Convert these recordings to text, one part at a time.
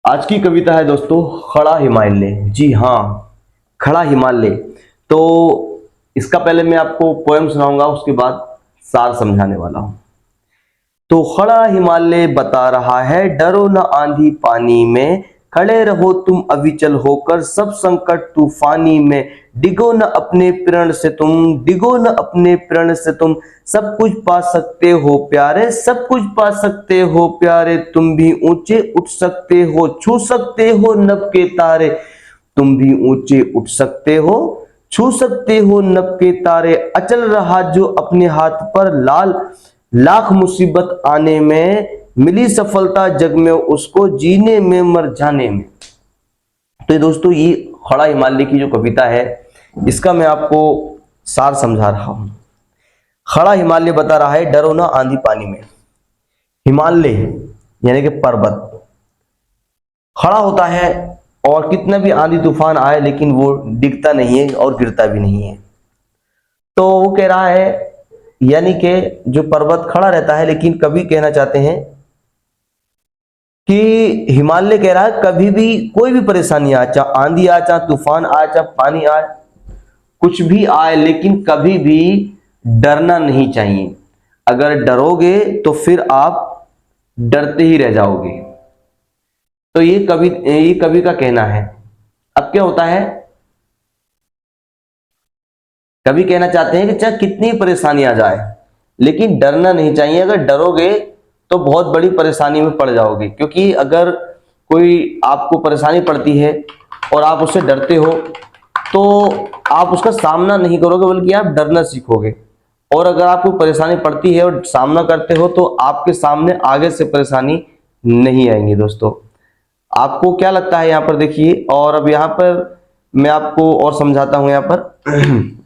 आज की कविता है दोस्तों खड़ा हिमालय। जी हाँ, खड़ा हिमालय। तो इसका पहले मैं आपको पोएम सुनाऊंगा, उसके बाद सार समझाने वाला हूं। तो खड़ा हिमालय बता रहा है, डरो न आंधी पानी में, खड़े रहो तुम अविचल होकर सब संकट तूफानी में। डिगो न अपने प्रण से तुम, डिगो न अपने प्रण से तुम, सब कुछ पा सकते हो प्यारे, सब कुछ पा सकते हो प्यारे। तुम भी ऊंचे उठ सकते हो, छू सकते हो नभ के तारे। तुम भी ऊंचे उठ सकते हो, छू सकते हो नभ के तारे। अचल रहा जो अपने हाथ पर, लाल लाख मुसीबत आने में, मिली सफलता जग में उसको, जीने में मर जाने में। तो दोस्तों ये खड़ा हिमालय की जो कविता है, इसका मैं आपको सार समझा रहा हूं। खड़ा हिमालय बता रहा है, डरो ना आंधी पानी में। हिमालय यानी कि पर्वत खड़ा होता है और कितना भी आंधी तूफान आए लेकिन वो डिगता नहीं है और गिरता भी नहीं है। तो वो कह रहा है, यानी कि जो पर्वत खड़ा रहता है, लेकिन कभी कहना चाहते हैं कि हिमालय कह रहा है कभी भी कोई भी परेशानी आए, चाहे आंधी आए, चाहे तूफान आए, चाहे पानी आए, कुछ भी आए, लेकिन कभी भी डरना नहीं चाहिए। अगर डरोगे तो फिर आप डरते ही रह जाओगे। तो ये कवि का कहना है। अब क्या होता है, कवि कहना चाहते हैं कि चाहे कितनी परेशानी आ जाए लेकिन डरना नहीं चाहिए। अगर डरोगे तो बहुत बड़ी परेशानी में पड़ जाओगे, क्योंकि अगर कोई आपको परेशानी पड़ती है और आप उससे डरते हो तो आप उसका सामना नहीं करोगे, बल्कि आप डरना सीखोगे। और अगर आपको परेशानी पड़ती है और सामना करते हो तो आपके सामने आगे से परेशानी नहीं आएंगी। दोस्तों आपको क्या लगता है यहाँ पर देखिए, और अब यहाँ पर मैं आपको और समझाता हूं। यहाँ पर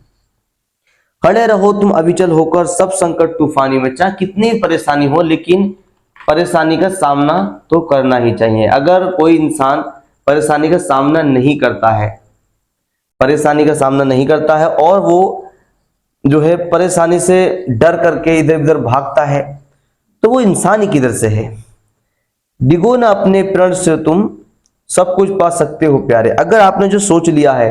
खड़े रहो तुम अविचल होकर सब संकट तूफानी में। चाहे कितनी परेशानी हो लेकिन परेशानी का सामना तो करना ही चाहिए। अगर कोई इंसान परेशानी का सामना नहीं करता है, परेशानी का सामना नहीं करता है और वो जो है परेशानी से डर करके इधर उधर भागता है, तो वो इंसान ही किधर से है। डिगो ना अपने प्रण से तुम, सब कुछ पा सकते हो प्यारे। अगर आपने जो सोच लिया है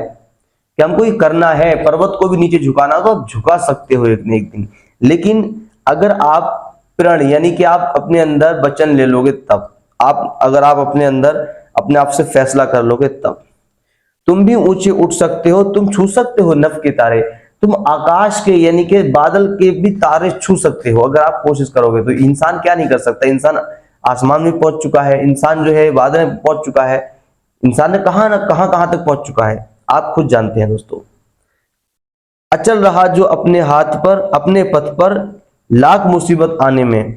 कि हमको ये करना है, पर्वत को भी नीचे झुकाना, तो आप झुका सकते हो एक न एक दिन। लेकिन अगर आप प्रण यानी कि आप अपने अंदर वचन ले लोगे, तब आप अगर आप अपने अंदर अपने आप से फैसला कर लोगे, तब तुम भी ऊंचे उठ सकते हो, तुम छू सकते हो नभ के तारे। तुम आकाश के यानी कि बादल के भी तारे छू सकते हो अगर आप कोशिश करोगे। तो इंसान क्या नहीं कर सकता, इंसान आसमान में पहुंच चुका है, इंसान जो है बादल में पहुंच चुका है, इंसान ने कहां ना कहां तक पहुंच चुका है, आप खुद जानते हैं दोस्तों। अचल रहा जो अपने हाथ पर, अपने पथ पर, लाख मुसीबत आने में।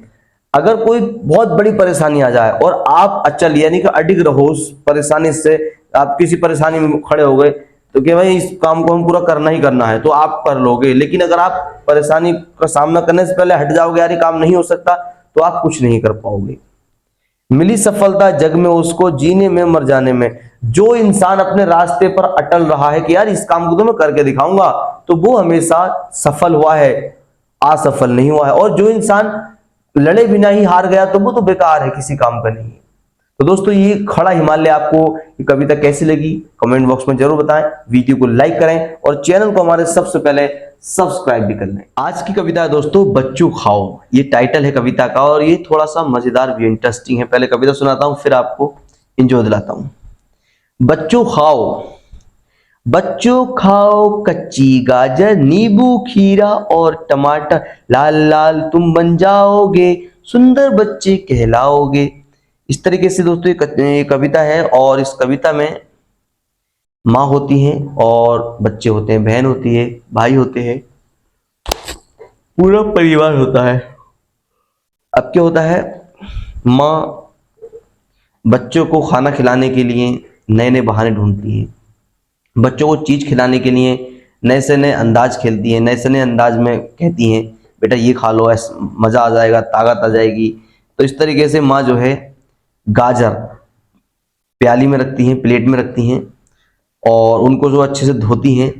अगर कोई बहुत बड़ी परेशानी आ जाए और आप अचल यानी कि अडिग रहो उस परेशानी से, आप किसी परेशानी में खड़े हो गए तो कि भाई इस काम को हम पूरा करना ही करना है, तो आप कर लोगे। लेकिन अगर आप परेशानी का सामना करने से पहले हट जाओगे, यार ये काम नहीं हो सकता, तो आप कुछ नहीं कर पाओगे। मिली सफलता जग में उसको, जीने में मर जाने में। जो इंसान अपने रास्ते पर अटल रहा है कि यार इस काम को तो मैं करके दिखाऊंगा, तो वो हमेशा सफल हुआ है, असफल नहीं हुआ है। और जो इंसान लड़े बिना ही हार गया तो वो तो बेकार है, किसी काम का नहीं है। तो दोस्तों ये खड़ा हिमालय आपको ये कविता कैसी लगी कमेंट बॉक्स में जरूर बताएं। वीडियो को लाइक करें और चैनल को हमारे सबसे पहले सब्सक्राइब भी कर लें। आज की कविता है दोस्तों बच्चों खाओ, ये टाइटल है कविता का, और ये थोड़ा सा मजेदार भी इंटरेस्टिंग है। पहले कविता सुनाता हूं फिर आपको एंजॉय दिलाता हूं। बच्चों खाओ, बच्चों खाओ कच्ची गाजर, नींबू खीरा और टमाटर, लाल लाल तुम बन जाओगे, सुंदर बच्चे कहलाओगे। इस तरीके से दोस्तों ये कविता है, और इस कविता में माँ होती हैं और बच्चे होते हैं, बहन होती है, भाई होते हैं, पूरा परिवार होता है। अब क्या होता है, माँ बच्चों को खाना खिलाने के लिए नए नए बहाने ढूंढती है, बच्चों को चीज खिलाने के लिए नए से नए अंदाज खेलती है, नए से नए अंदाज में कहती हैं बेटा ये खा लो, ऐसा मजा आ जाएगा, ताकत आ जाएगी। तो इस तरीके से माँ जो है गाजर प्याली में रखती हैं, प्लेट में रखती हैं, और उनको जो अच्छे से धोती हैं,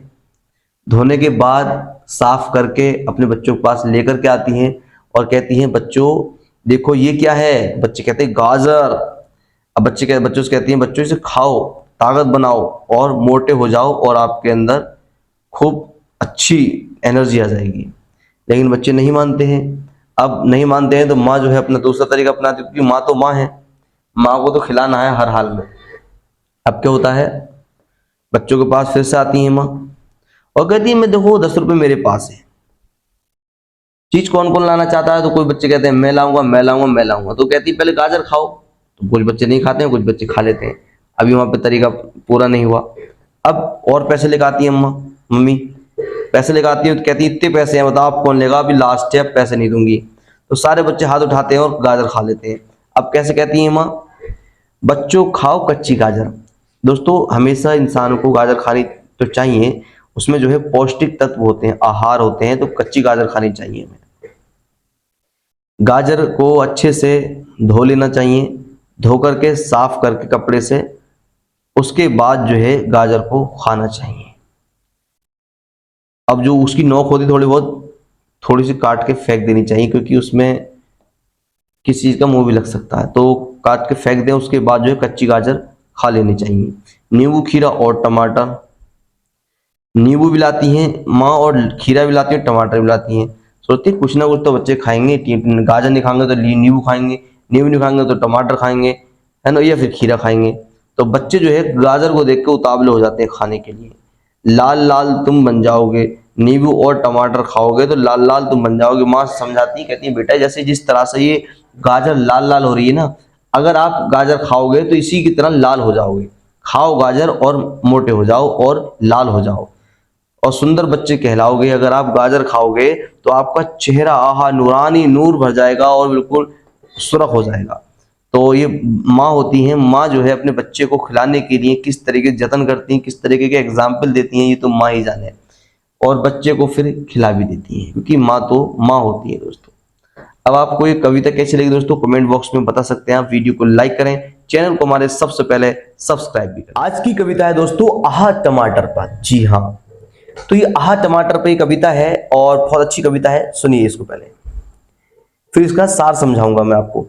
धोने के बाद साफ करके अपने बच्चों के पास लेकर के आती हैं और कहती हैं बच्चों देखो ये क्या है। बच्चे कहते हैं गाजर। अब बच्चों से कहती हैं बच्चों इसे खाओ, ताकत बनाओ और मोटे हो जाओ और आपके अंदर खूब अच्छी एनर्जी आ जाएगी। लेकिन बच्चे नहीं मानते हैं। अब नहीं मानते हैं तो माँ जो है अपना दूसरा तरीका अपनाती है, क्योंकि माँ तो माँ है, माँ को तो खिलाना है हर हाल में। अब क्या होता है, बच्चों के पास फिर से आती है माँ और कहती है मैं देखो 10 रुपए मेरे पास है। चीज कौन कौन लाना चाहता है, तो कोई बच्चे कहते हैं मैं लाऊंगा मैं लाऊंगा मैं लाऊंगा। तो कहती है पहले गाजर खाओ, तो कुछ बच्चे नहीं खाते हैं, कुछ बच्चे खा लेते हैं। अभी वहां पे तरीका पूरा नहीं हुआ। अब और पैसे लेकर आती है मम्मी पैसे लेकर आती है, तो कहती है इतने पैसे हैं बताओ आप कौन लेगा, अभी लास्ट है अब पैसे नहीं दूंगी। तो सारे बच्चे हाथ उठाते हैं और गाजर खा लेते हैं। अब कैसे कहती है माँ, बच्चों खाओ कच्ची गाजर। दोस्तों हमेशा इंसान को गाजर खानी तो चाहिए, उसमें जो है पौष्टिक तत्व होते हैं, आहार होते हैं, तो कच्ची गाजर खानी चाहिए हमें। गाजर को अच्छे से धो लेना चाहिए, धो करके साफ करके कपड़े से, उसके बाद जो है गाजर को खाना चाहिए। अब जो उसकी नोक होती थोड़ी सी काट के फेंक देनी चाहिए, क्योंकि उसमें किसी चीज का मुंह भी लग सकता है, तो काट के फेंक दें। उसके बाद जो है कच्ची गाजर खा लेनी चाहिए। नींबू खीरा और टमाटर, नींबू भी लाती हैं माँ और खीरा भी लाती हैं, टमाटर भी लाती हैं। सोचती है कुछ ना कुछ तो बच्चे खाएंगे, गाजर नहीं खाएंगे तो नींबू खाएंगे, नींबू नहीं खाएंगे तो टमाटर खाएंगे, है ना, या फिर खीरा खाएंगे। तो बच्चे जो है गाजर को देख के उतावले हो जाते हैं खाने के लिए। लाल लाल तुम बन जाओगे, नींबू और टमाटर खाओगे तो लाल लाल तुम बन जाओगे। माँ समझाती है, कहती है बेटा जैसे जिस तरह से ये गाजर लाल लाल हो रही है ना, अगर आप गाजर खाओगे तो इसी की तरह लाल हो जाओगे। खाओ गाजर और मोटे हो जाओ और लाल हो जाओ और सुंदर बच्चे कहलाओगे। अगर आप गाजर खाओगे तो आपका चेहरा आहा नूरानी नूर भर जाएगा और बिल्कुल सुरख हो जाएगा। तो ये माँ होती हैं, माँ जो है अपने बच्चे को खिलाने के लिए किस तरीके से जतन करती हैं, किस तरीके के एग्जाम्पल देती हैं, ये तो माँ ही जाने। और बच्चे को फिर खिला भी देती हैं, क्योंकि माँ तो माँ होती है दोस्तों। अब आपको ये कविता कैसी लगी दोस्तों, कमेंट बॉक्स में बता सकते हैं आप। वीडियो को लाइक करें, चैनल को हमारे सबसे पहले सब्सक्राइब भी करें। आज की कविता है दोस्तों आहा टमाटर पर। जी हाँ, तो ये आहा टमाटर पर कविता है और बहुत अच्छी कविता है, सुनिए इसको पहले, फिर इसका सार समझाऊंगा मैं आपको।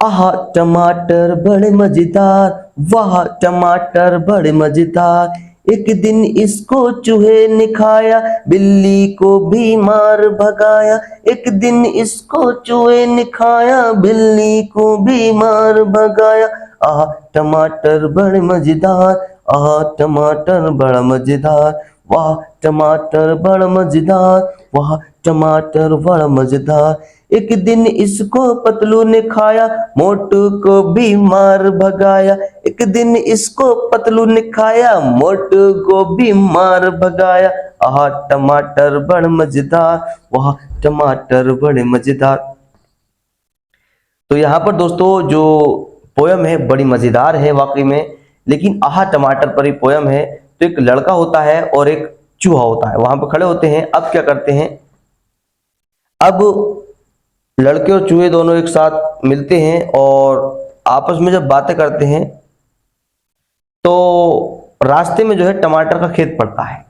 आहा टमाटर बड़े मजेदार, वाह टमाटर बड़े मजेदार, एक दिन इसको चूहे ने खाया, बिल्ली को भी मार भगाया। एक दिन इसको चूहे ने खाया, बिल्ली को भी मार भगाया। आहा टमाटर बड़े मजेदार, आहा टमाटर बड़ा मजेदार, वाह टमाटर बड़ा मजेदार, वाह टमाटर बड़ा मजेदार। एक दिन इसको पतलू ने खाया, मोटू को भी मार भगाया। एक दिन इसको पतलू ने खाया, मोटू को भी मार भगाया। आहा टमाटर बड़ा मजेदार, वाह टमाटर बड़े मजेदार। तो यहाँ पर दोस्तों जो पोयम है बड़ी मजेदार है वाकई में, लेकिन आहा टमाटर पर ही पोयम है। तो एक लड़का होता है और एक चूहा होता है, वहां पर खड़े होते हैं। अब क्या करते हैं, अब लड़के और चूहे दोनों एक साथ मिलते हैं और आपस में जब बातें करते हैं तो रास्ते में जो है टमाटर का खेत पड़ता है।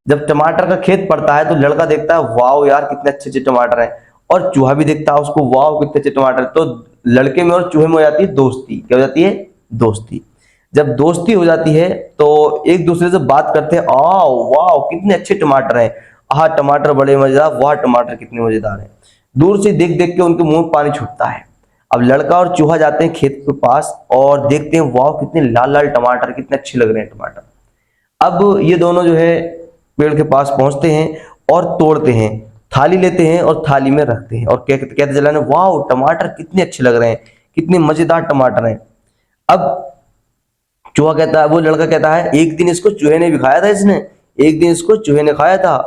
जब टमाटर का खेत पड़ता है तो लड़का देखता है वाह यार कितने अच्छे अच्छे टमाटर हैं, और चूहा भी देखता है उसको वाह कितने अच्छे टमाटर। तो लड़के में और चूहे में हो जाती है दोस्ती। क्या हो जाती है, दोस्ती। जब दोस्ती हो जाती है तो एक दूसरे से बात करते हैं, आओ वाह कितने अच्छे टमाटर हैं, आह टमाटर बड़े मजेदार, वाह टमाटर कितने मजेदार हैं। दूर से देख देख के उनके मुंह में पानी छूटता है। अब लड़का और चूहा जाते हैं खेत के पास और देखते हैं वाह कितने लाल लाल टमाटर, कितने अच्छे लग रहे हैं टमाटर। अब ये दोनों जो है पेड़ के पास पहुंचते हैं और तोड़ते हैं, थाली लेते हैं और थाली में रखते हैं और कहते चलाने वाह टमाटर कितने अच्छे लग रहे हैं, कितने मजेदार टमाटर हैं। अब चूहा कहता है, वो लड़का कहता है एक दिन इसको चूहे ने भी खाया था, इसने एक दिन इसको चूहे ने खाया था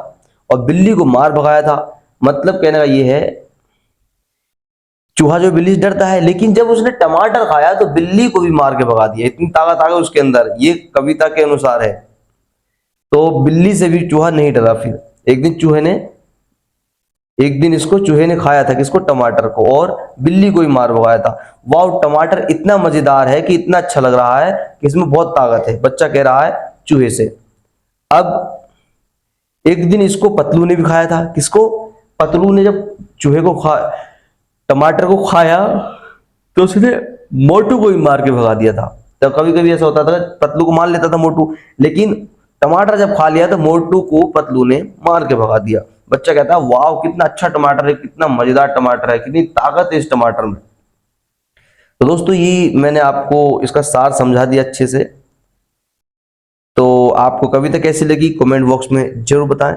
और बिल्ली को मार भगाया था। मतलब कहने का ये है, चूहा जो बिल्ली से डरता है, लेकिन जब उसने टमाटर खाया तो बिल्ली को भी मार के भगा दिया। इतनी ताकत आ गई उसके अंदर, ये कविता के अनुसार है। तो बिल्ली से भी चूहा नहीं डरा। फिर एक दिन इसको चूहे ने खाया था, किसको, टमाटर को, और बिल्ली को ही मार भगाया था। वाह टमाटर इतना मजेदार है कि इतना अच्छा लग रहा है कि इसमें बहुत ताकत है, बच्चा कह रहा है चूहे से। अब एक दिन इसको पतलू ने भी खाया था, किसको, पतलू ने जब चूहे को टमाटर को खाया तो उसने मोटू को ही मार के भगा दिया था। तो कभी कभी ऐसा होता था पतलू को मार लेता था मोटू, लेकिन टमाटर जब खा लिया तो मोटू को पतलू ने मार के भगा दिया। बच्चा कहता है वाह कितना अच्छा टमाटर है, कितना मजेदार टमाटर है, कितनी ताकत है इस टमाटर में। तो दोस्तों ये मैंने आपको इसका सार समझा दिया अच्छे से। तो आपको कविता कैसी लगी कमेंट बॉक्स में जरूर बताएं।